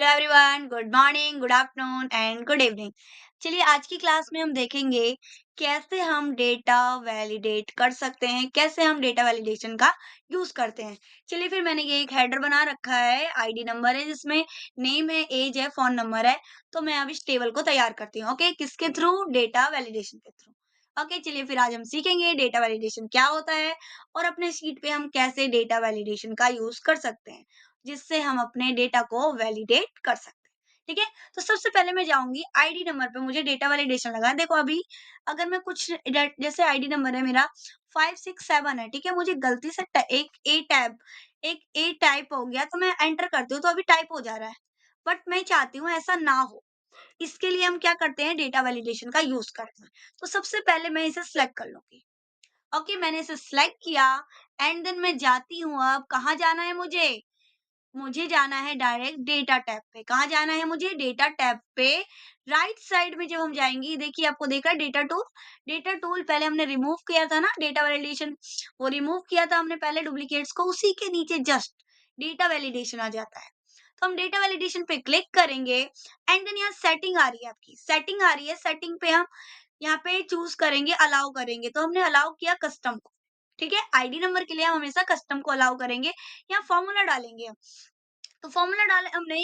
Hello everyone, good morning, good afternoon and good evening. चलिए आज की क्लास में हम देखेंगे कैसे हम डेटा वैलिडेट कर सकते हैं, कैसे हम डेटा वैलिडेशन का यूज करते हैं। चलिए फिर मैंने ये एक हेडर बना रखा है, आईडी नंबर है जिसमें नेम है, एज है, फोन नंबर है। तो मैं अब इस टेबल को तैयार करती हूँ। ओके, किसके थ्रू? डेटा वैलिडेशन के थ्रू। ओके, चलिए फिर आज हम सीखेंगे डेटा वैलिडेशन क्या होता है और अपने शीट पे हम कैसे डेटा वैलिडेशन का यूज कर सकते हैं, जिससे हम अपने डेटा को वैलिडेट कर सकते हैं। ठीक है, तो सबसे पहले मैं जाऊंगी आईडी नंबर पे, मुझे डेटा वैलिडेशन लगा है। देखो अभी अगर मैं कुछ जैसे आईडी नंबर है मेरा 567 है, ठीक है, मुझे गलती से एक ए टाइप हो गया तो मैं एंटर करती हूँ तो अभी टाइप हो जा रहा है, बट मैं चाहती हूँ ऐसा ना हो। इसके लिए हम क्या करते हैं, डेटा वैलिडेशन का यूज करते हैं। तो सबसे पहले मैं इसे सिलेक्ट कर लूंगी। ओके, मैंने इसे सिलेक्ट किया एंड देन मैं जाती हूँ। अब कहाँ जाना है मुझे? मुझे जाना है डायरेक्ट डेटा टैब पे। कहाँ जाना है मुझे? डेटा टैब पे। राइट साइड में जब हम जाएंगे, देखिए आपको देख रहा है डेटा टूल। डेटा टूल पहले हमने रिमूव किया था ना, डेटा वैलिडेशन, वो रिमूव किया था हमने पहले डुप्लीकेट्स को। उसी के नीचे जस्ट डेटा वैलिडेशन आ जाता है। तो हम डेटा वैलिडेशन पे क्लिक करेंगे एंड देन यहाँ सेटिंग आ रही है, आपकी सेटिंग आ रही है। सेटिंग पे हम यहाँ पे चूज करेंगे, अलाउ करेंगे। तो हमने अलाउ किया कस्टम को। ठीक है, आईडी नंबर के लिए हम हमेशा कस्टम को अलाउ करेंगे। यहाँ फॉर्मूला डालेंगे हम। तो फॉर्मूला डाले हमने,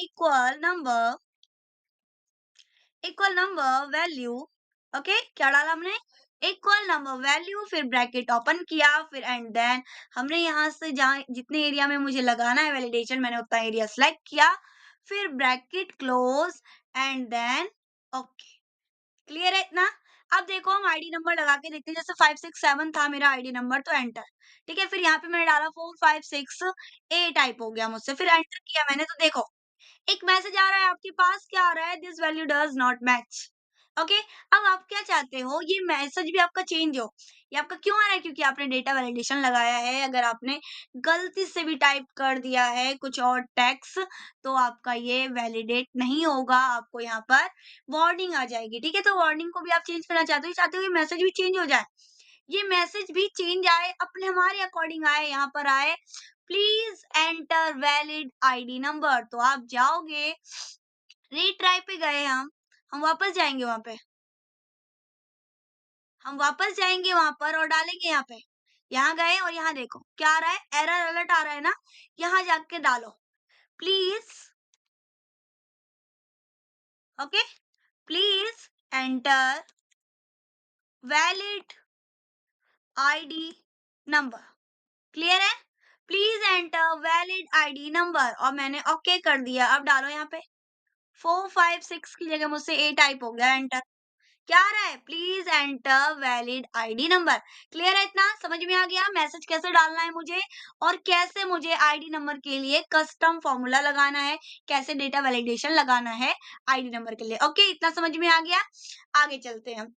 इक्वल नंबर वैल्यू। ओके, क्या डाला हमने? इक्वल नंबर वैल्यू, फिर ब्रैकेट ओपन किया, फिर एंड देन हमने यहाँ से जहाँ जितने एरिया में मुझे लगाना है वैलिडेशन, मैंने उतना एरिया सेलेक्ट किया, फिर bracket close and then okay. Clear है इतना? अब देखो हम आईडी नंबर लगा के देखते हैं। जैसे 567 था मेरा आईडी नंबर, तो एंटर। ठीक है, फिर यहाँ पे मैंने डाला 456, ए टाइप हो गया मुझसे, फिर एंटर किया मैंने। तो देखो एक मैसेज आ रहा है आपके पास, क्या आ रहा है? This value does not match. Okay, अब आप क्या चाहते हो? ये मैसेज भी आपका चेंज हो। ये आपका क्यों आ रहा है? क्योंकि आपने डेटा वैलिडेशन लगाया है। अगर आपने गलती से भी टाइप कर दिया है कुछ और टेक्स्ट, तो आपका ये वैलिडेट नहीं होगा, आपको यहाँ पर वार्निंग आ जाएगी। ठीक है, तो वार्निंग को भी आप चेंज करना चाहते हो, चाहते हो ये मैसेज भी चेंज हो जाए। ये मैसेज भी चेंज आए, अपने हमारे अकॉर्डिंग आए, यहाँ पर आए please enter valid ID number. तो आप जाओगे, रीट्राई पे गए, हम वापस जाएंगे वहां पे, हम वापस जाएंगे वहां पर और डालेंगे यहाँ पे। यहाँ गए और यहाँ देखो क्या आ रहा है, एरर अलर्ट आ रहा है ना, यहाँ जाके डालो please. Okay, please enter valid ID number. Clear है? Please enter valid ID number, और मैंने ओके कर दिया। अब डालो यहाँ पे 456 की जगह मुझसे ए टाइप हो गया, एंटर। क्या आ रहा है? Please enter valid ID number. Clear है इतना? समझ में आ गया मैसेज कैसे डालना है मुझे, और कैसे मुझे आईडी नंबर के लिए कस्टम फॉर्मूला लगाना है, कैसे डेटा वैलिडेशन लगाना है आईडी नंबर के लिए। ओके, इतना समझ में आ गया। आगे चलते हैं हम।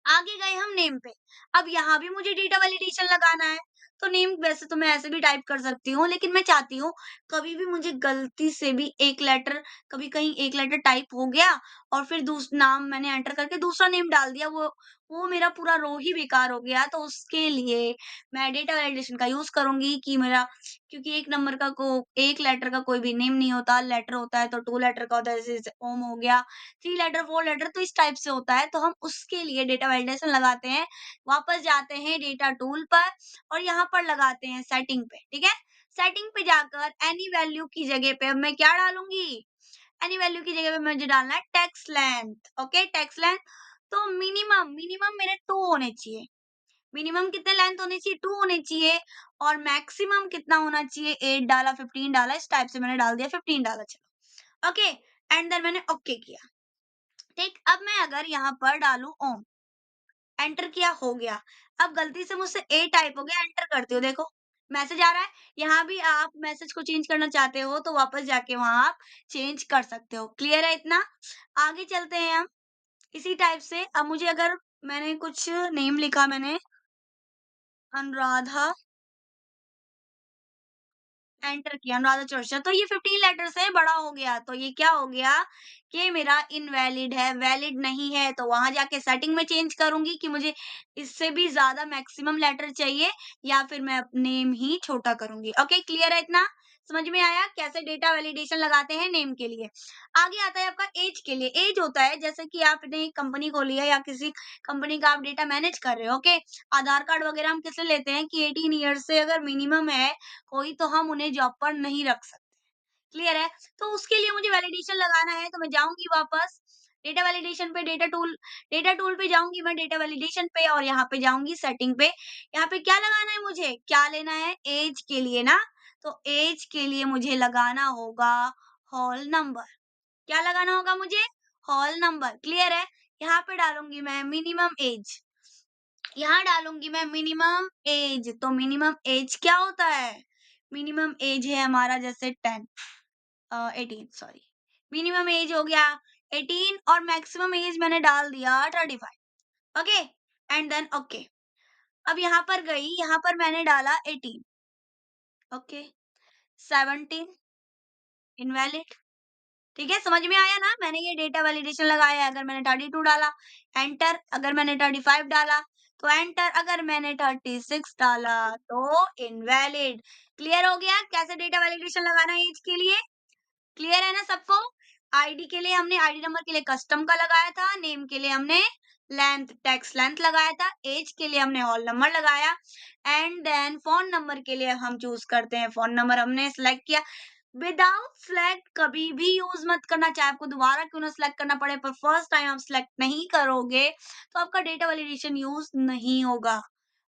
आगे गए हम नेम पे। अब यहाँ भी मुझे डेटा वैलिडेशन लगाना है। तो नेम वैसे तो मैं ऐसे भी टाइप कर सकती हूँ, लेकिन मैं चाहती हूँ कभी भी मुझे गलती से भी एक लेटर, कभी कहीं एक लेटर टाइप हो गया और फिर नाम मैंने एंटर करके दूसरा नेम डाल दिया, वो मेरा पूरा रो ही बेकार हो गया। तो उसके लिए मैं डेटा वैलिडेशन का यूज करूंगी कि मेरा, क्योंकि एक नंबर का को एक लेटर का कोई भी नेम नहीं होता, लेटर होता है तो 2 लेटर का होता है, जैसे ओम हो गया, 3 लेटर 4 लेटर, तो इस टाइप से होता है। तो हम उसके लिए डेटा वैलिडेशन लगाते हैं। वापस जाते हैं डेटा टूल पर और यहाँ पर लगाते हैं सेटिंग पे। ठीक है, सेटिंग पे जाकर एनी वैल्यू की जगह पे अब मैं क्या डालूंगी? एनी वैल्यू की जगह पे मुझे डालना है text length. Okay, text length. तो मिनिमम मिनिमम मेरे 2 होने चाहिए। मिनिमम कितने लेंथ होने चाहिए? 2 होने चाहिए। और मैक्सिमम कितना होना चाहिए? 8 डाला, 15 डाला, इस टाइप से मैंने डाल दिया, 15 डाला। चलो ओके, एंड देन मैंने ओके किया। ठीक, अब मैं अगर यहाँ पर डालू ओम, एंटर किया, हो गया। अब गलती से मुझसे ए टाइप हो गया, एंटर करती हूँ, देखो मैसेज आ रहा है। यहाँ भी आप मैसेज को चेंज करना चाहते हो तो वापस जाके वहां आप चेंज कर सकते हो। क्लियर है इतना? आगे चलते हैं हम इसी टाइप से। अब मुझे अगर मैंने कुछ नेम लिखा, मैंने अनुराधा, एंटर किया, अनुराधा चौरसिया, तो ये 15 लेटर से बड़ा हो गया। तो ये क्या हो गया कि मेरा इनवैलिड है, वैलिड नहीं है। तो वहां जाके सेटिंग में चेंज करूंगी कि मुझे इससे भी ज्यादा मैक्सिमम लेटर चाहिए, या फिर मैं नेम ही छोटा करूंगी। ओके, क्लियर है इतना? समझ में आया कैसे डेटा वैलिडेशन लगाते हैं नेम के लिए। आगे आता है आपका एज के लिए। एज होता है जैसे कि आपने कंपनी खोली है या किसी कंपनी का आप डेटा मैनेज कर रहे हो, ओके। आधार कार्ड वगैरह हम किससे लेते हैं कि 18 ईयर्स से अगर मिनिमम है कोई, तो हम उन्हें जॉब पर नहीं रख सकते। क्लियर है? तो उसके लिए मुझे वैलिडेशन लगाना है, तो मैं जाऊँगी वापस डेटा वैलिडेशन पे, डेटा टूल पे जाऊँगी मैं, डेटा वैलिडेशन पे, और यहाँ पे जाऊँगी सेटिंग पे। यहाँ पे क्या लगाना है मुझे? क्या लेना है? ऐज के लिए ना, तो ऐज के लिए मुझे लगाना होगा हॉल नंबर। क्या लगाना होगा मुझे? Hall number. क्लियर है? यहाँ पे डालूँगी मैं मिनिमम ऐज। यहाँ डालूँगी मैं मिनिमम ऐज, तो मिनिमम ऐज क्या होता है? मिनिमम ऐज है हमारा जैसे 18 सॉरी। मिनिमम एज हो गया 18 और मैक्सिमम एज मैंने डाल दिया 35। Okay and then okay. अब यहाँ पर गई, यहाँ पर मैंने डाला 18। Okay 17 invalid. ठीक है, समझ में आया ना? मैंने ये डेटा वैलिडेशन लगाया है। अगर मैंने 32 डाला एंटर, अगर मैंने 35 डाला तो एंटर, अगर मैंने 36 डाला तो इनवैलिड। क्लियर हो गया कैसे डेटा वैलिडेशन लगाना है एज के लिए? क्लियर है ना सबको? आईडी के लिए हमने आईडी नंबर के लिए कस्टम का लगाया था, नेम के लिए हमने लेंथ टेक्स्ट लेंथ लगाया था, एज के लिए हमने हॉल नंबर लगाया, एंड देन फोन नंबर के लिए हम चूज करते हैं फोन नंबर हमने सिलेक्ट किया। विदाउट सिलेक्ट कभी भी यूज मत करना, चाहे आपको दोबारा क्यों ना सिलेक्ट करना पड़े, पर फर्स्ट टाइम आप सिलेक्ट नहीं करोगे तो आपका डेटा वैलिडेशन यूज नहीं होगा।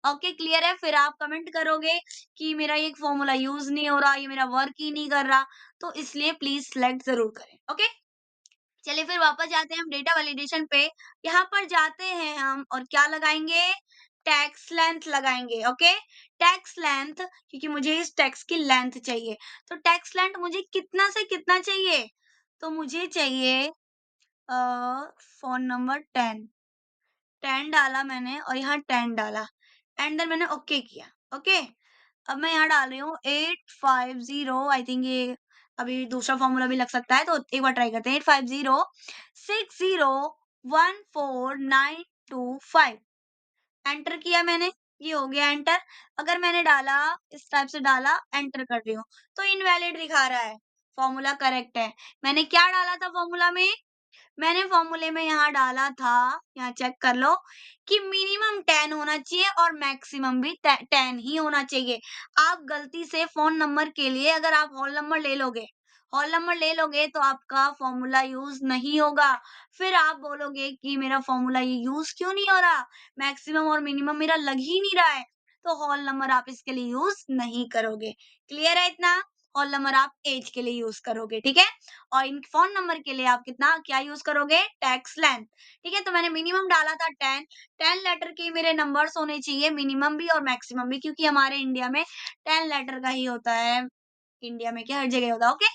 ओके क्लियर है? फिर आप कमेंट करोगे कि मेरा ये फॉर्मूला यूज नहीं हो रहा, ये मेरा वर्क ही नहीं कर रहा, तो इसलिए प्लीज सिलेक्ट जरूर करें। ओके चलिए फिर वापस जाते हैं हम डेटा वैलिडेशन पे। यहाँ पर जाते हैं हम और क्या लगाएंगे? टैक्स लेंथ लगाएंगे। ओके टैक्स लेंथ, क्योंकि मुझे इस टैक्स की लेंथ चाहिए। तो टैक्स लेंथ मुझे कितना से कितना चाहिए? तो मुझे चाहिए फोन नंबर 10 डाला मैंने और यहाँ 10 डाला एंड देन मैंने ओके किया। ओके अब मैं यहाँ डाल रही हूँ 850, आई थिंक ये अभी दूसरा फॉर्मूला भी लग सकता है, तो एक बार ट्राई करते हैं। 850601492 एंटर किया मैंने, ये हो गया एंटर। अगर मैंने डाला इस टाइप से डाला, एंटर कर रही हूँ, तो इनवैलिड दिखा रहा है। फॉर्मूला करेक्ट है। मैंने क्या डाला था फॉर्मूला में? मैंने फॉर्मूले में यहाँ डाला था, यहाँ चेक कर लो कि मिनिमम 10 होना चाहिए और मैक्सिमम भी 10 ही होना चाहिए। आप गलती से फोन नंबर के लिए अगर आप हॉल नंबर ले लोगे तो आपका फॉर्मूला यूज नहीं होगा। फिर आप बोलोगे कि मेरा फॉर्मूला ये यूज क्यों नहीं हो रहा, मैक्सिमम और मिनिमम मेरा लग ही नहीं रहा है, तो हॉल नंबर आप इसके लिए यूज नहीं करोगे। क्लियर है इतना? हॉल नंबर आप एज के लिए यूज करोगे, ठीक है। और इन फोन नंबर के लिए आप कितना क्या यूज करोगे? Tax length. ठीक है, तो मैंने मिनिमम डाला था 10 लेटर के मेरे नंबर्स होने चाहिए, मिनिमम भी और मैक्सिमम भी, क्योंकि हमारे इंडिया में 10 लेटर का ही होता है। इंडिया में क्या हर जगह होता है। ओके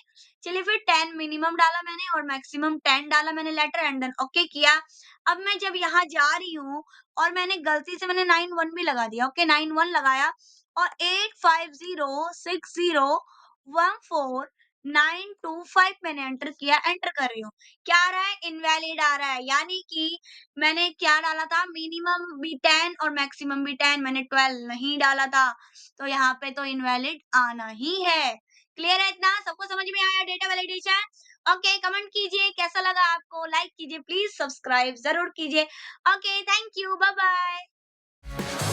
चलिए फिर 10 मिनिमम डाला मैंने और मैक्सिमम 10 डाला मैंने लेटर एंड देन ओके किया। अब मैं जब यहाँ जा रही हूँ और मैंने गलती से मैंने 91 भी लगा दिया। ओके 91 लगाया और 850601492 मैंने एंटर किया, एंटर कर रही हूँ। क्या आ रहा है? इनवैलिड आ रहा है, यानी कि मैंने क्या डाला था? मिनिमम भी 10 और मैक्सिमम भी 10, मैंने 12 नहीं डाला था, तो यहाँ पे तो इनवैलिड आना ही है। क्लियर है इतना? सबको समझ में आया डेटा वैलिडेशन? ओके कमेंट कीजिए कैसा लगा आपको, लाइक कीजिए, प्लीज सब्सक्राइब जरूर कीजिए। Okay thank you, bye bye.